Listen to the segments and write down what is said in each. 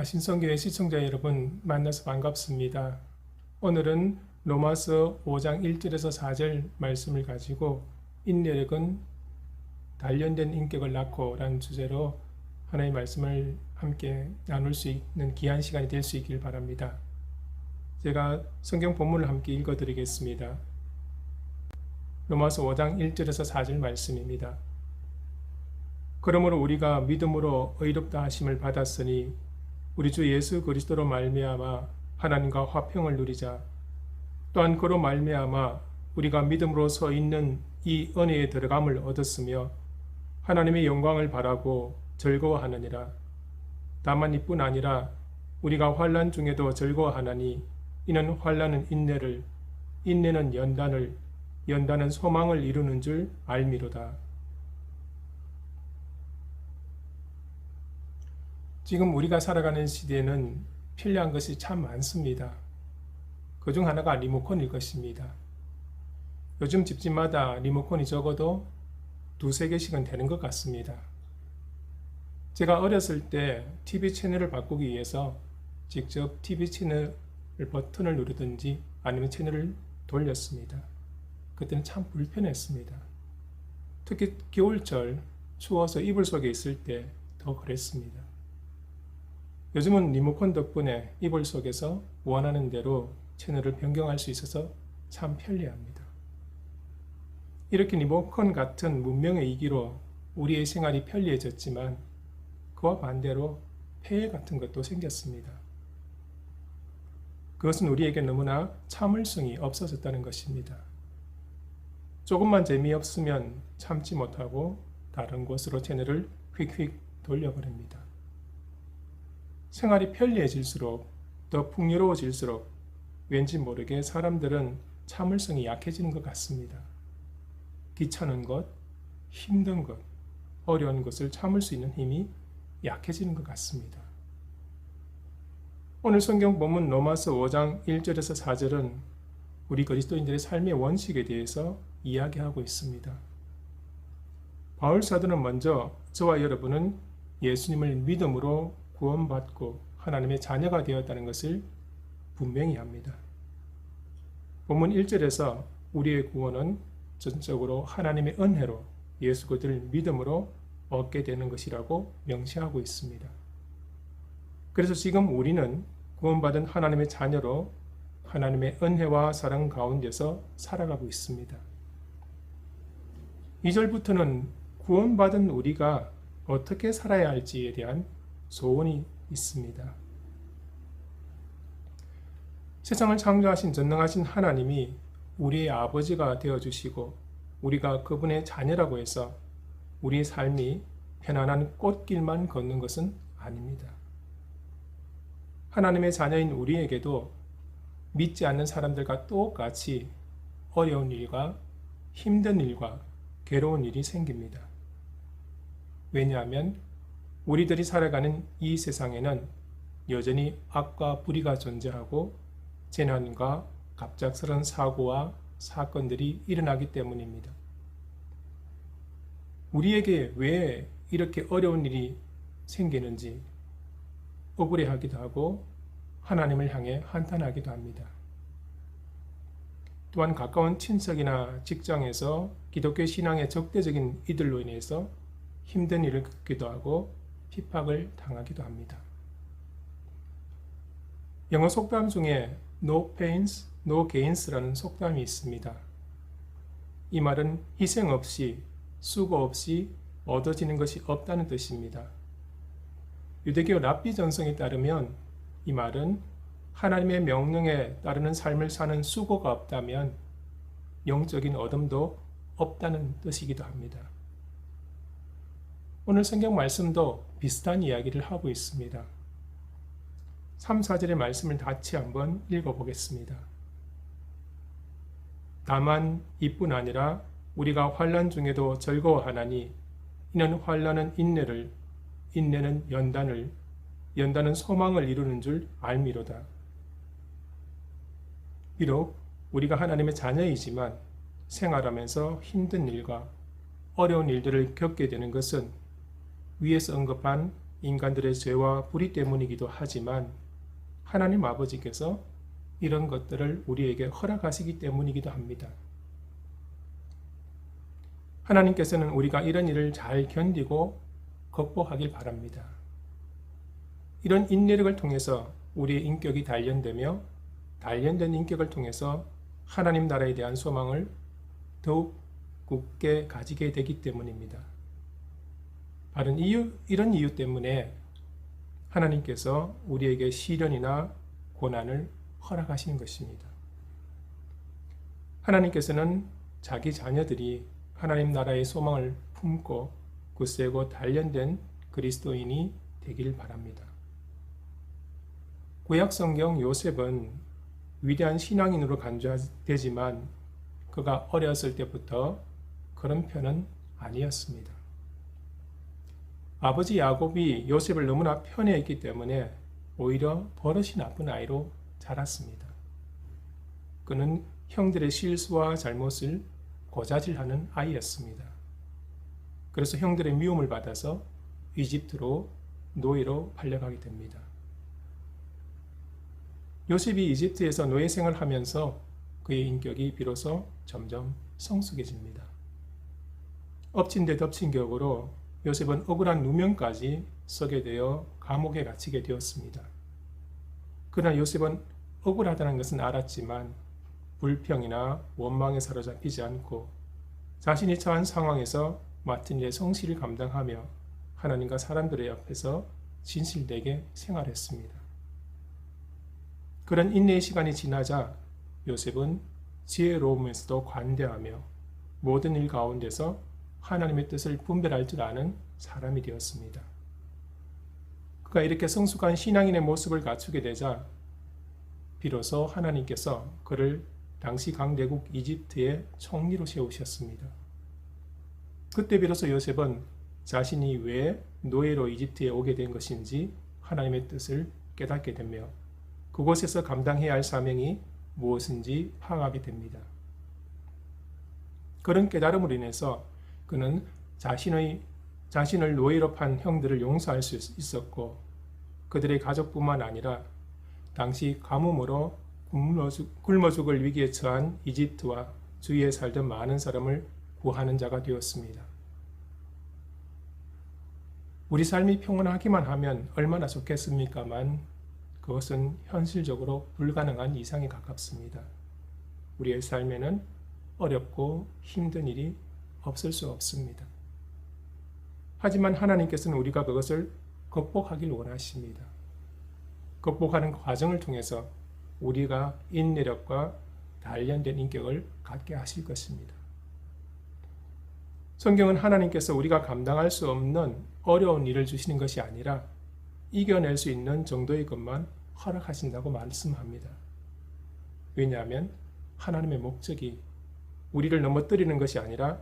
신성교회 시청자 여러분 만나서 반갑습니다. 오늘은 로마서 5장 1절에서 4절 말씀을 가지고 인내력은 단련된 인격을 낳고 라는 주제로 하나님의 말씀을 함께 나눌 수 있는 귀한 시간이 될 수 있길 바랍니다. 제가 성경 본문을 함께 읽어드리겠습니다. 로마서 5장 1절에서 4절 말씀입니다. 그러므로 우리가 믿음으로 의롭다 하심을 받았으니 우리 주 예수 그리스도로 말미암아 하나님과 화평을 누리자. 또한 그로 말미암아 우리가 믿음으로 서 있는 이 은혜에 들어감을 얻었으며 하나님의 영광을 바라고 즐거워하느니라. 다만 이뿐 아니라 우리가 환난 중에도 즐거워하나니 이는 환난은 인내를, 인내는 연단을, 연단은 소망을 이루는 줄 알미로다. 지금 우리가 살아가는 시대에는 편리한 것이 참 많습니다. 그중 하나가 리모컨일 것입니다. 요즘 집집마다 리모컨이 적어도 두세 개씩은 되는 것 같습니다. 제가 어렸을 때 TV 채널을 바꾸기 위해서 직접 TV 채널 버튼을 누르든지 아니면 채널을 돌렸습니다. 그때는 참 불편했습니다. 특히 겨울철 추워서 이불 속에 있을 때 더 그랬습니다. 요즘은 리모컨 덕분에 이불 속에서 원하는 대로 채널을 변경할 수 있어서 참 편리합니다. 이렇게 리모컨 같은 문명의 이기로 우리의 생활이 편리해졌지만 그와 반대로 폐해 같은 것도 생겼습니다. 그것은 우리에게 너무나 참을성이 없어졌다는 것입니다. 조금만 재미없으면 참지 못하고 다른 곳으로 채널을 휙휙 돌려버립니다. 생활이 편리해질수록 더 풍요로워질수록 왠지 모르게 사람들은 참을성이 약해지는 것 같습니다. 귀찮은 것, 힘든 것, 어려운 것을 참을 수 있는 힘이 약해지는 것 같습니다. 오늘 성경 본문 로마서 5장 1절에서 4절은 우리 그리스도인들의 삶의 원칙에 대해서 이야기하고 있습니다. 바울 사도는 먼저 저와 여러분은 예수님을 믿음으로 구원받고 하나님의 자녀가 되었다는 것을 분명히 합니다. 본문 1절에서 우리의 구원은 전적으로 하나님의 은혜로 예수 그리스도를 믿음으로 얻게 되는 것이라고 명시하고 있습니다. 그래서 지금 우리는 구원받은 하나님의 자녀로 하나님의 은혜와 사랑 가운데서 살아가고 있습니다. 2절부터는 구원받은 우리가 어떻게 살아야 할지에 대한 소원이 있습니다. 세상을 창조하신 전능하신 하나님이 우리의 아버지가 되어주시고 우리가 그분의 자녀라고 해서 우리의 삶이 편안한 꽃길만 걷는 것은 아닙니다. 하나님의 자녀인 우리에게도 믿지 않는 사람들과 똑같이 어려운 일과 힘든 일과 괴로운 일이 생깁니다. 왜냐하면 우리들이 살아가는 이 세상에는 여전히 악과 불의가 존재하고 재난과 갑작스러운 사고와 사건들이 일어나기 때문입니다. 우리에게 왜 이렇게 어려운 일이 생기는지 억울해하기도 하고 하나님을 향해 한탄하기도 합니다. 또한 가까운 친척이나 직장에서 기독교 신앙의 적대적인 이들로 인해서 힘든 일을 겪기도 하고 핍박을 당하기도 합니다. 영어 속담 중에 No pains, no gains라는 속담이 있습니다. 이 말은 희생 없이, 수고 없이 얻어지는 것이 없다는 뜻입니다. 유대교 랍비 전성에 따르면 이 말은 하나님의 명령에 따르는 삶을 사는 수고가 없다면 영적인 얻음도 없다는 뜻이기도 합니다. 오늘 성경 말씀도 비슷한 이야기를 하고 있습니다. 3, 4절의 말씀을 같이 한번 읽어보겠습니다. 다만 이뿐 아니라 우리가 환난 중에도 즐거워하나니 이는 환난은 인내를, 인내는 연단을, 연단은 소망을 이루는 줄 알미로다. 비록 우리가 하나님의 자녀이지만 생활하면서 힘든 일과 어려운 일들을 겪게 되는 것은 위에서 언급한 인간들의 죄와 불의 때문이기도 하지만 하나님 아버지께서 이런 것들을 우리에게 허락하시기 때문이기도 합니다. 하나님께서는 우리가 이런 일을 잘 견디고 극복하길 바랍니다. 이런 인내력을 통해서 우리의 인격이 단련되며 단련된 인격을 통해서 하나님 나라에 대한 소망을 더욱 굳게 가지게 되기 때문입니다. 바로 이런 이유 때문에 하나님께서 우리에게 시련이나 고난을 허락하시는 것입니다. 하나님께서는 자기 자녀들이 하나님 나라의 소망을 품고 굳세고 단련된 그리스도인이 되길 바랍니다. 구약 성경 요셉은 위대한 신앙인으로 간주되지만 그가 어렸을 때부터 그런 편은 아니었습니다. 아버지 야곱이 요셉을 너무나 편애했기 때문에 오히려 버릇이 나쁜 아이로 자랐습니다. 그는 형들의 실수와 잘못을 고자질하는 아이였습니다. 그래서 형들의 미움을 받아서 이집트로 노예로 팔려가게 됩니다. 요셉이 이집트에서 노예 생활하면서 그의 인격이 비로소 점점 성숙해집니다. 엎친 데 덮친 격으로 요셉은 억울한 누명까지 쓰게 되어 감옥에 갇히게 되었습니다. 그러나 요셉은 억울하다는 것은 알았지만 불평이나 원망에 사로잡히지 않고 자신이 처한 상황에서 맡은 일의 성실을 감당하며 하나님과 사람들의 앞에서 진실되게 생활했습니다. 그런 인내의 시간이 지나자 요셉은 지혜로우면서도 관대하며 모든 일 가운데서 하나님의 뜻을 분별할 줄 아는 사람이 되었습니다. 그가 이렇게 성숙한 신앙인의 모습을 갖추게 되자 비로소 하나님께서 그를 당시 강대국 이집트의 총리로 세우셨습니다. 그때 비로소 요셉은 자신이 왜 노예로 이집트에 오게 된 것인지 하나님의 뜻을 깨닫게 되며 그곳에서 감당해야 할 사명이 무엇인지 파악하게 됩니다. 그런 깨달음으로 인해서 그는 자신을 노예로 판 형들을 용서할 수 있었고 그들의 가족뿐만 아니라 당시 가뭄으로 굶어 죽을 위기에 처한 이집트와 주위에 살던 많은 사람을 구하는 자가 되었습니다. 우리 삶이 평온하기만 하면 얼마나 좋겠습니까만 그것은 현실적으로 불가능한 이상에 가깝습니다. 우리의 삶에는 어렵고 힘든 일이 없을 수 없습니다. 하지만 하나님께서는 우리가 그것을 극복하길 원하십니다. 극복하는 과정을 통해서 우리가 인내력과 단련된 인격을 갖게 하실 것입니다. 성경은 하나님께서 우리가 감당할 수 없는 어려운 일을 주시는 것이 아니라 이겨낼 수 있는 정도의 것만 허락하신다고 말씀합니다. 왜냐하면 하나님의 목적이 우리를 넘어뜨리는 것이 아니라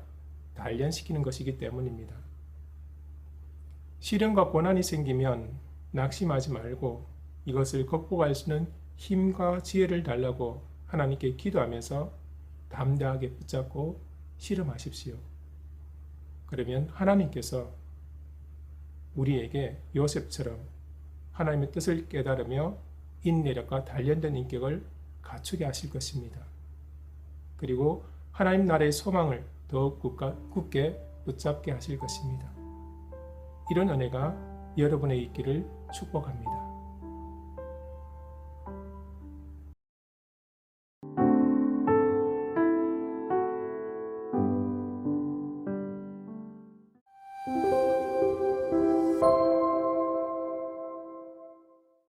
단련시키는 것이기 때문입니다. 시련과 고난이 생기면 낙심하지 말고 이것을 극복할 수 있는 힘과 지혜를 달라고 하나님께 기도하면서 담대하게 붙잡고 실험하십시오. 그러면 하나님께서 우리에게 요셉처럼 하나님의 뜻을 깨달으며 인내력과 단련된 인격을 갖추게 하실 것입니다. 그리고 하나님 나라의 소망을 더욱 굳게 붙잡게 하실 것입니다. 이런 은혜가 여러분의 있기를 축복합니다.